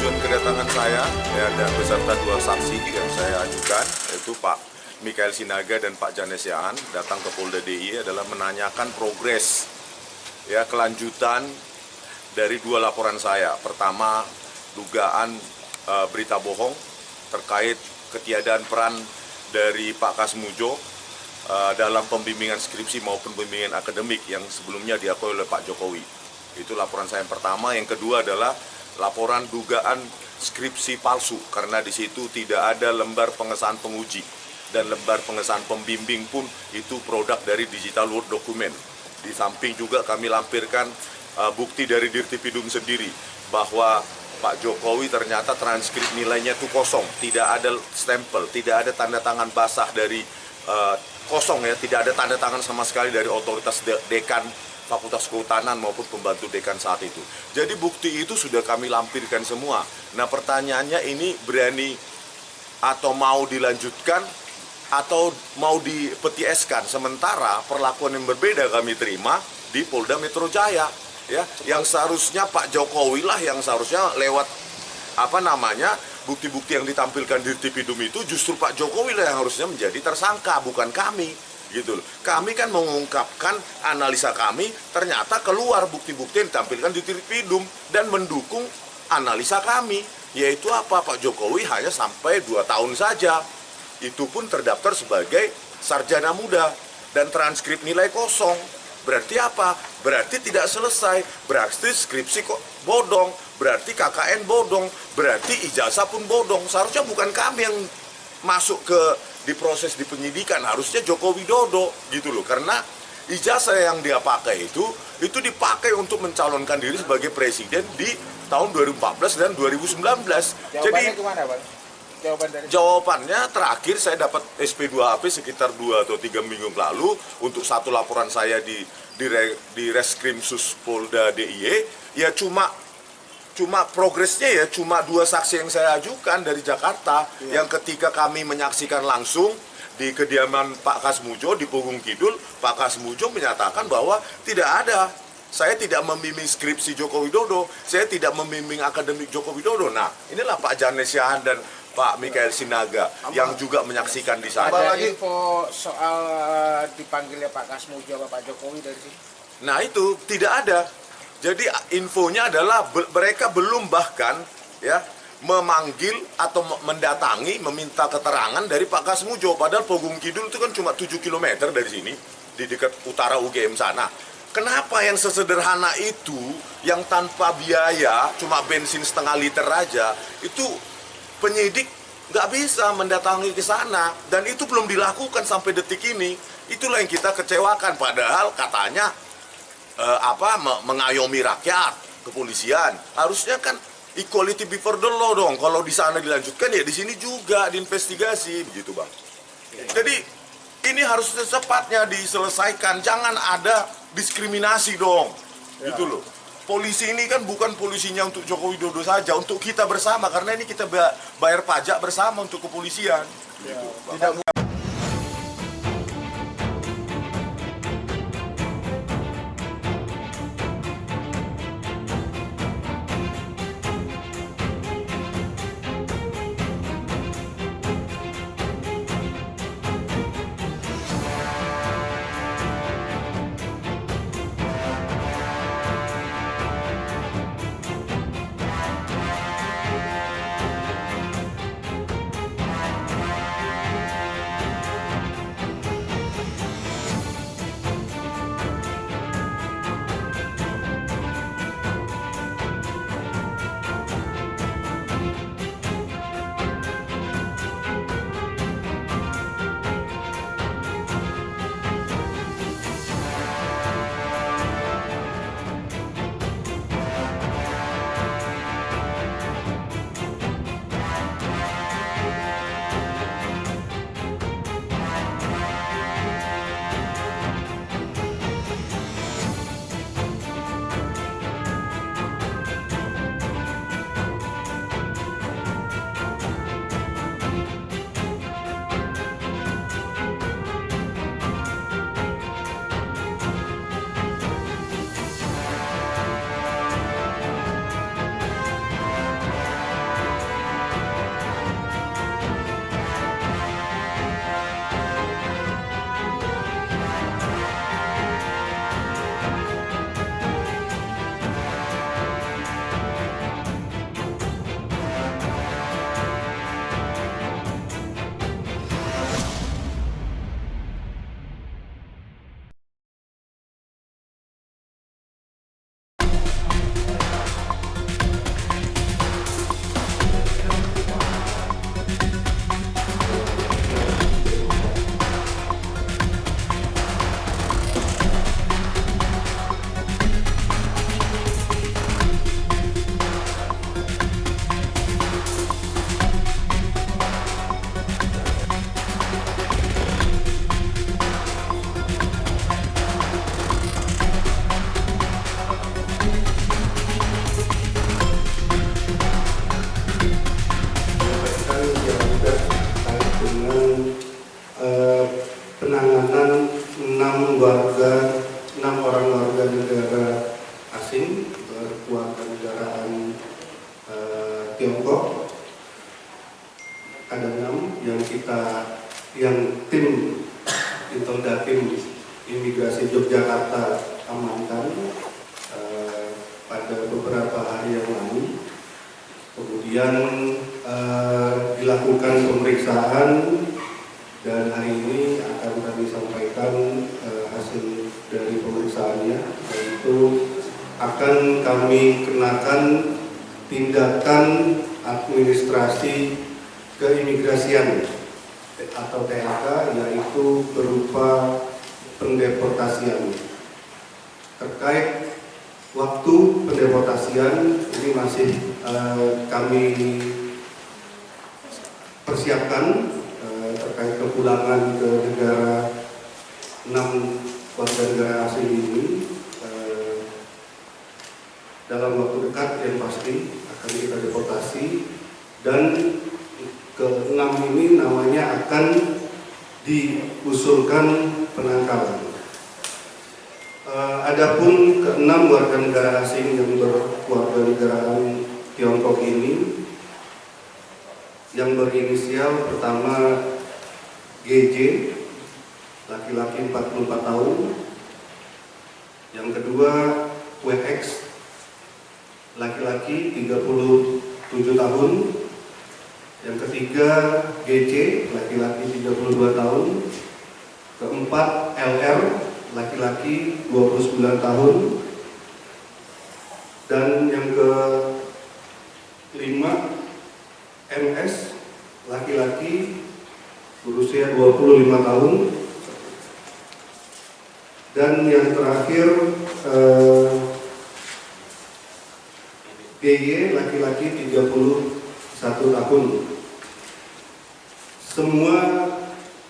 tujuan kedatangan saya ya, dan beserta dua saksi yang saya ajukan, yaitu Pak Mikael Sinaga dan Pak Janes Yaan, datang ke Polda DIY adalah menanyakan progres ya, kelanjutan dari dua laporan saya. Pertama, dugaan berita bohong terkait ketiadaan peran dari Pak Kasmujo dalam pembimbingan skripsi maupun pembimbingan akademik yang sebelumnya diakui oleh Pak Jokowi. Itu laporan saya yang pertama. Yang kedua adalah laporan dugaan skripsi palsu, karena di situ tidak ada lembar pengesahan penguji dan lembar pengesahan pembimbing pun itu produk dari digital Word document. Di samping juga kami lampirkan bukti dari Dirtipidum sendiri bahwa Pak Jokowi ternyata transkrip nilainya itu kosong, tidak ada stempel, tidak ada tanda tangan basah dari kosong ya, tidak ada tanda tangan sama sekali dari otoritas dekan Fakultas Kehutanan maupun pembantu dekan saat itu. Jadi bukti itu sudah kami lampirkan semua. Nah pertanyaannya, ini berani atau mau dilanjutkan atau mau dipetieskan, sementara perlakuan yang berbeda kami terima di Polda Metro Jaya ya, yang seharusnya Pak Jokowi lah yang seharusnya lewat bukti-bukti yang ditampilkan di Dirtipidum itu justru Pak Jokowi lah yang harusnya menjadi tersangka, bukan kami gitu loh. Kami kan mengungkapkan analisa kami, ternyata keluar bukti-bukti yang ditampilkan di Dirtipidum dan mendukung analisa kami, yaitu apa? Pak Jokowi hanya sampai 2 tahun saja, itu pun terdaftar sebagai sarjana muda dan transkrip nilai kosong. Berarti apa? Berarti tidak selesai, berarti skripsi kok bodong, berarti KKN bodong, berarti ijazah pun bodong. Seharusnya bukan kami yang masuk ke diproses di penyidikan, harusnya Joko Widodo gitu loh, karena ijazah yang dia pakai itu dipakai untuk mencalonkan diri sebagai presiden di tahun 2014 dan 2019. Jawabannya kemana, Bang? Jawabannya terakhir saya dapat SP2HP sekitar 2 atau 3 minggu lalu untuk satu laporan saya di Reskrimsus Polda DIY, ya cuma progresnya ya cuma 2 saksi yang saya ajukan dari Jakarta, yang ketika kami menyaksikan langsung di kediaman Pak Kasmujo di Pugung Kidul, Pak Kasmujo menyatakan bahwa tidak ada, saya tidak membimbing skripsi Joko Widodo, saya tidak membimbing akademik Joko Widodo. Nah, inilah Pak Janes Yaan dan Pak Mikael Sinaga yang juga menyaksikan di sana. Ada info soal dipanggilnya Pak Kasmujo sama Pak Jokowi dari sini? Nah itu tidak ada. Jadi infonya adalah mereka belum bahkan ya memanggil atau mendatangi meminta keterangan dari Pak Kasmujo. Padahal Pugung Kidul itu kan cuma 7 km dari sini, di dekat utara UGM sana. Kenapa yang sesederhana itu, yang tanpa biaya, cuma bensin setengah liter aja, itu penyidik nggak bisa mendatangi ke sana, dan itu belum dilakukan sampai detik ini. Itulah yang kita kecewakan. Padahal katanya mengayomi rakyat, kepolisian harusnya kan equality before the law dong. Kalau di sana dilanjutkan ya di sini juga diinvestigasi, begitu Bang. Jadi ini harus secepatnya diselesaikan, jangan ada diskriminasi dong, gitu loh. Polisi ini kan bukan polisinya untuk Joko Widodo saja, untuk kita bersama, karena ini kita bayar pajak bersama untuk kepolisian. Gitu, Tidak Tiongkok. Ada 6 yang tim Inteldatim Imigrasi Yogyakarta amankan pada beberapa hari yang lalu. Kemudian dilakukan pemeriksaan dan hari ini akan kami sampaikan hasil dari pemeriksaannya, yaitu akan kami kenakan tindakan administrasi keimigrasian atau THK, yaitu berupa pendeportasian. Terkait waktu pendeportasian ini masih kami persiapkan terkait kepulangan ke negara 6 warga negara asing ini dalam waktu dekat yang pasti akan kita deportasi, dan ke-6 ini namanya akan diusulkan penangkapan. Adapun ke-6 warga negara asing yang berwarga negaraan Tiongkok ini, yang berinisial pertama GJ, laki-laki 44 tahun, yang kedua WX, laki-laki 37 tahun, yang ketiga GC, laki-laki 32 tahun, keempat LR, laki-laki 29 tahun, dan yang kelima MS, laki-laki berusia 25 tahun, dan yang terakhir GY, laki-laki 31 tahun. Semua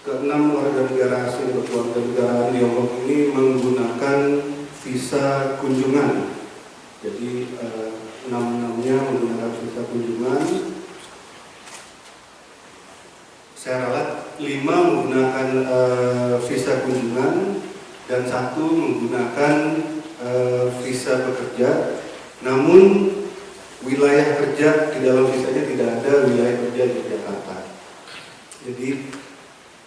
ke-6 warga negara asing berwarga negara Tiongkok ini menggunakan visa kunjungan. Jadi 6-6-nya menggunakan visa kunjungan. Saya ralat 5 menggunakan visa kunjungan dan 1 menggunakan visa bekerja. Namun wilayah kerja di dalam visanya tidak ada wilayah kerja di Jakarta. Jadi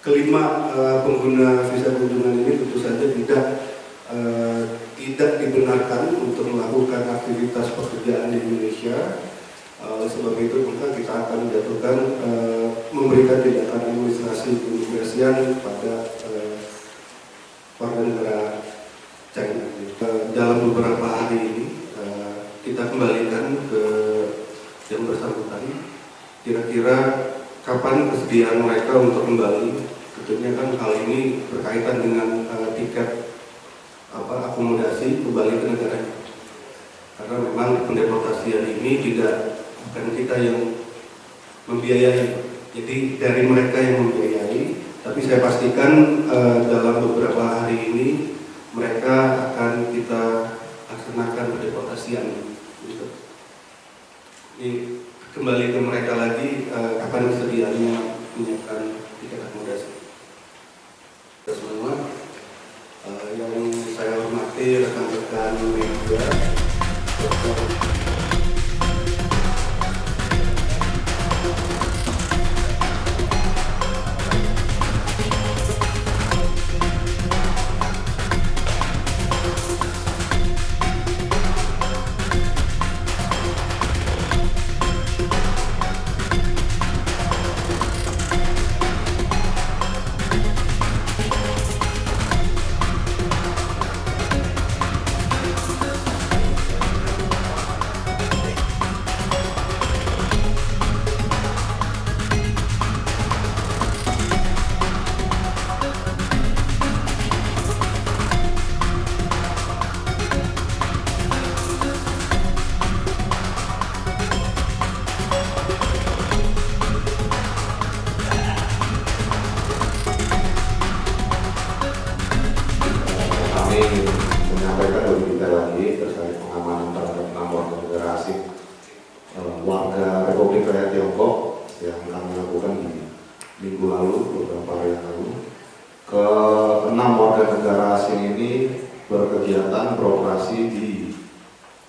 kelima pengguna visa kunjungan ini tentu saja tidak dibenarkan untuk melakukan aktivitas pekerjaan di Indonesia. Oleh sebab itu maka kita akan menjatuhkan memberikan tindakan administrasi keimigrasian kepada warga negara China. Dalam beberapa hari ini kita kembalikan ke yang bersangkutan. Kira-kira kapan kesediaan mereka untuk kembali? Tentunya kan hal ini berkaitan dengan tiket akomodasi kembali ke negaranya. Karena memang pendeportasian ini bukan kita yang membiayai, jadi dari mereka yang membiayai. Tapi saya pastikan dalam beberapa hari ini mereka akan kita laksanakan pendeportasian. Ini kembali ke mereka lagi kapan kesediaannya menyiapkan tiket akomodasi. Semua yang saya hormati rekan-rekan media, menyampaikan lebih detail lagi terkait pengamanan terhadap 6 warga negara asing warga Republik Rakyat Tiongkok yang kami lakukan di minggu lalu, beberapa hari yang lalu. Ke-6 warga negara asing ini berkegiatan beroperasi di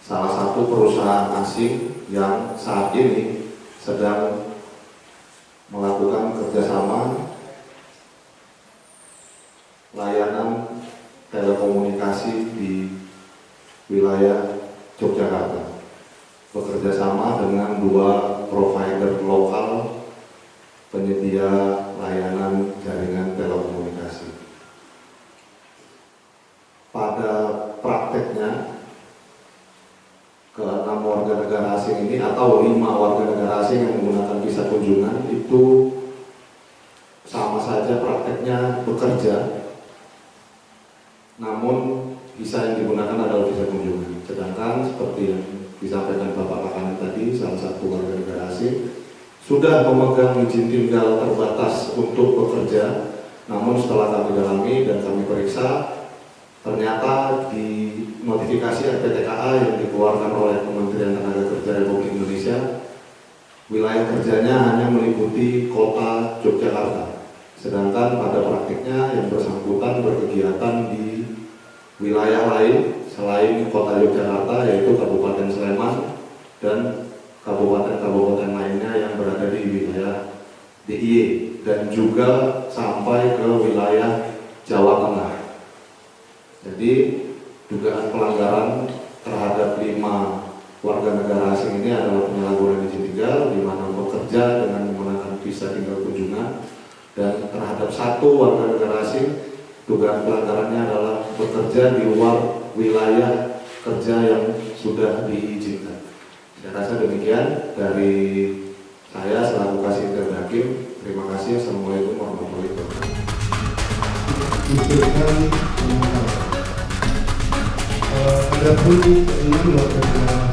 salah satu perusahaan asing yang saat ini sedang melakukan kerjasama layanan telekomunikasi di wilayah Yogyakarta, bekerja sama dengan 2 provider lokal penyedia layanan jaringan telekomunikasi. Pada prakteknya, ke-6 warga negara asing ini atau 5 warga negara asing yang menggunakan visa kunjungan itu sama saja prakteknya bekerja, namun visa yang digunakan adalah visa kunjungan. Sedangkan seperti yang disampaikan Bapak Makanan tadi, salah satu warga negara asing sudah memegang izin tinggal terbatas untuk bekerja, namun setelah kami dalami dan kami periksa, ternyata di notifikasi RPTKA yang dikeluarkan oleh Kementerian Tenaga Kerja Republik Indonesia, wilayah kerjanya hanya meliputi kota Yogyakarta. Sedangkan pada praktiknya yang bersangkutan berkegiatan di wilayah lain selain kota Yogyakarta, yaitu Kabupaten Sleman dan kabupaten-kabupaten lainnya yang berada di wilayah DIY dan juga sampai ke wilayah Jawa Tengah. Jadi dugaan pelanggaran terhadap 5 warga negara asing ini adalah penyalahgunaan izin tinggal, di mana bekerja dengan menggunakan visa tinggal kunjungan, dan terhadap 1 warga negara asing dugaan pelanggarannya adalah bekerja di luar wilayah kerja yang sudah diizinkan. Saya rasa demikian dari saya selaku Kasih Inter Hakim. Terima kasih. Assalamualaikum warahmatullahi wabarakatuh. Adapun 6 warga negara